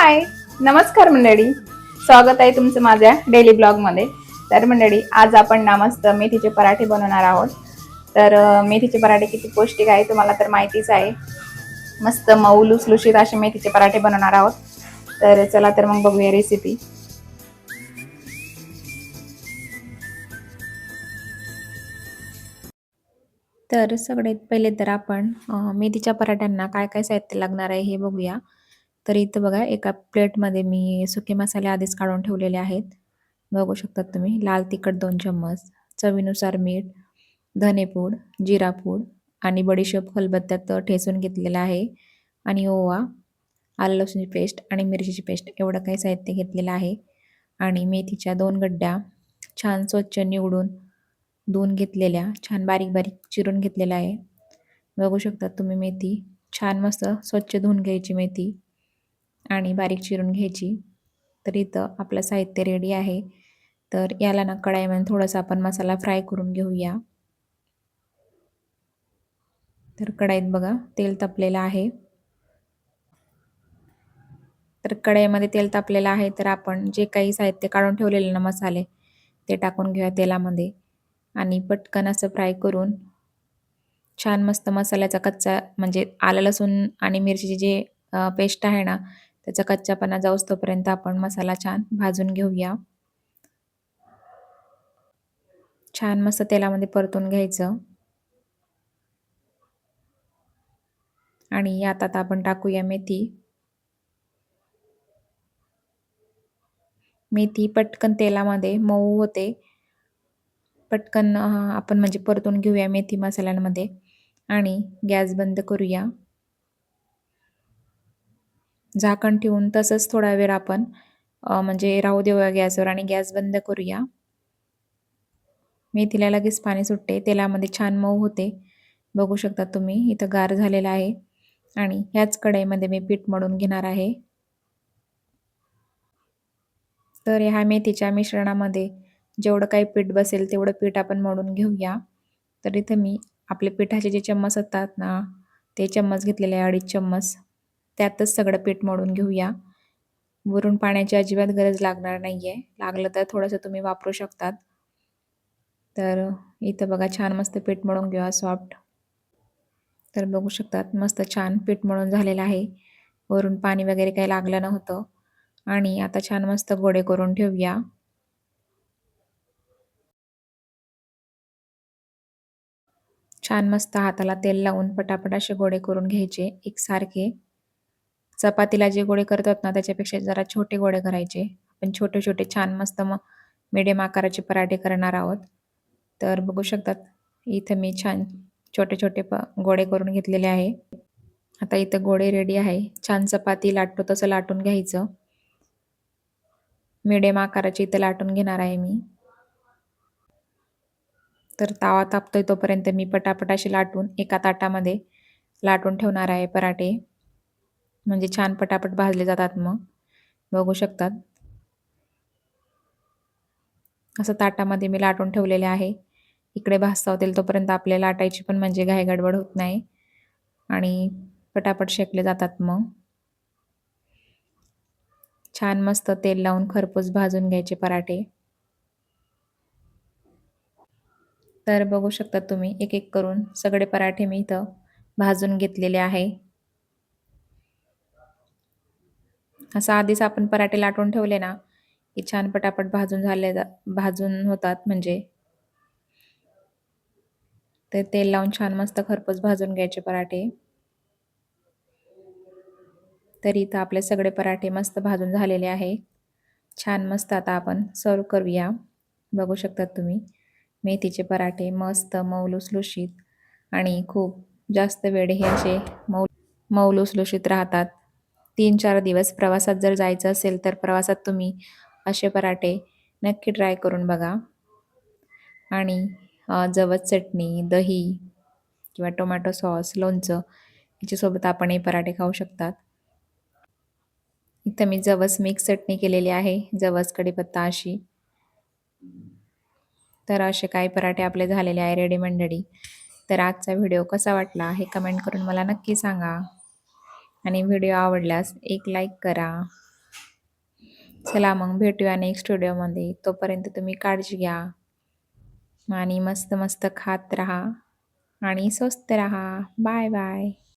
हाय, नमस्कार मंडळी. स्वागत आहे तुमचं माझ्या डेली ब्लॉगमध्ये. तर मंडळी, आज आपण ना मस्त मेथीचे पराठे बनवणार आहोत. तर मेथीचे पराठे किती पौष्टिक आहे तुम्हाला तर माहितीच आहे. मस्त मऊ लुसलुशीत असे मेथीचे पराठे बनवणार आहोत. तर चला तर मग बघूया रेसिपी. तर सगळ्यात पहिले तर आपण मेथीच्या पराठ्यांना काय काय साहित्य लागणार आहे हे बघूया. तर इथं बघा एका प्लेटमध्ये मी सुके मसाले आधीच काढून ठेवलेले आहेत. बघू शकतात तुम्ही. लाल तिखट 2 चम्मच, चवीनुसार मीठ, धनेपूड, जिरापूड आणि बडीशेप खलबत्त्यात ठेचून घेतलेला आहे आणि ओवा, आलं लसूणची पेस्ट आणि मिरचीची पेस्ट एवढं काही साहित्य घेतलेलं आहे. आणि मेथीच्या 2 गड्ड्या छान स्वच्छ निवडून धुवून घेतलेल्या, छान बारीक-बारीक चिरून घेतलेल्या आहे. बघू शकता तुम्ही मेथी छान मस्त स्वच्छ धुवून घ्यायची मेथी आणि बारीक चिरून घ्यायची. तर इथं आपलं साहित्य रेडी आहे. तर याला ना कढईमध्ये थोडासा आपण मसाला फ्राय करून घेऊया. तर कढईत बघा तेल तापलेलं आहे. तर कढईमध्ये तेल तापलेलं आहे तर आपण जे काही साहित्य काढून ठेवलेले ना मसाले ते टाकून घेऊया तेलामध्ये आणि पटकन असं फ्राय करून छान मस्त मसाल्याचा कच्चा म्हणजे आलं लसूण आणि मिरचीची जे पेस्ट आहे ना त्याचा कच्चापणा जाऊस तोपर्यंत आपण मसाला छान भाजून घेऊया. छान मस्त तेलामध्ये परतून घ्यायचं आणि यात आता आपण टाकूया मेथी. मेथी पटकन तेलामध्ये मऊ होते. पटकन आपण म्हणजे परतून घेऊया मेथी मसाल्यांमध्ये आणि गॅस बंद करूया. झाकण ठेवून तसंच थोडा वेळ आपण म्हणजे राहू देऊया गॅसवर आणि गॅस बंद करूया. मेथीला लगेच पाणी सुटते, तेलामध्ये छान मऊ होते. बघू शकता तुम्ही इथं गार झालेला आहे आणि ह्याच कढईमध्ये मी पीठ मळून घेणार आहे. तर ह्या मेथीच्या मिश्रणामध्ये जेवढं काही पीठ बसेल तेवढं पीठ आपण मळून घेऊया. तर इथं मी आपले पिठाचे जे चम्मच असतात ना, ते चम्मच घेतलेले आहे 2.5 चम्मच. त्यातच सगळं पीठ मळून घेऊया. वरून पाण्याची अजिबात गरज लागणार नाहीये. लागलं तर थोडंसं तुम्ही वापरू शकतात. तर इथं बघा छान मस्त पीठ मळून घेऊया सॉफ्ट. तर बघू शकतात मस्त छान पीठ मळून झालेलं आहे. वरून पाणी वगैरे काही लागलं नव्हतं आणि आता छान मस्त गोळे करून ठेवूया. छान मस्त हाताला तेल लावून पटापट असे गोळे करून घ्यायचे एकसारखे. चपातीला जे गोळे करतात ना त्याच्यापेक्षा जरा छोटे गोळे करायचे. आपण छोटे-छोटे छान मस्त मग मीडियम आकाराचे पराठे करणार आहोत. तर बघू शकतात इथं मी छान छोटे-छोटे गोळे करून घेतलेले आहे. आता इथं गोळे रेडी आहे. छान चपाती लाटतो तसं लाटून घ्यायचं. मीडियम आकाराची इथं लाटून घेणार आहे मी. तर तावा तापतोय तोपर्यंत मी पटापट असे लाटून एका ताटामध्ये लाटून ठेवणार आहे पराठे. म्हणजे छान पटापट भाजले जातात मग. बघू शकतात. असं ताटामध्ये मी लाटून ठेवलेले आहे. इकडे भाजता होतील तोपर्यंत आपल्याला लाटायची पण म्हणजे घाई गडबड होत नाही आणि पटापट शेकले जातात मग. छान मस्त तेल लावून खरपूस भाजून घ्यायचे पराठे. तर बघू शकता तुम्ही एक एक करून सगळे पराठे मी इथं भाजून घेतलेले आहे. असं आधीच आपण पराठे लाटून ठेवले ना की छान पटापट भाजून होतात म्हणजे. तर तेल लावून छान मस्त खरपूस भाजून घ्यायचे पराठे. तर इथं आपले सगळे पराठे मस्त भाजून झालेले आहे. छान मस्त आता आपण सर्व करूया. बघू शकता तुम्ही मेथीचे पराठे मस्त मऊ लुसलुशीत आणि खूप जास्त वेळ हे असे मऊ लुसलुशीत राहतात. 3-4 दिवस प्रवासात जर जायचं असेल तर प्रवासात तुम्ही असे पराठे नक्की ट्राय करून बघा. आणि जवस चटणी, दही किंवा टोमॅटो सॉस, लोणचं याच्यासोबत आपण हे पराठे खाऊ शकतात. इथं मी जवस मिक्स चटणी केलेली आहे, जवस कढीपत्ता अशी. तर असे काही पराठे आपले झालेले आहे रेडी मंडळी. तर आजचा व्हिडिओ कसा वाटला हे कमेंट करून मला नक्की सांगा आणि व्हिडिओ आवडल्यास एक लाईक करा. चला मग भेटूया नेक्स्ट व्हिडिओमध्ये. तोपर्यंत तुम्ही काळजी घ्या आणि मस्त मस्त खात राहा आणि स्वस्त राहा. Bye bye.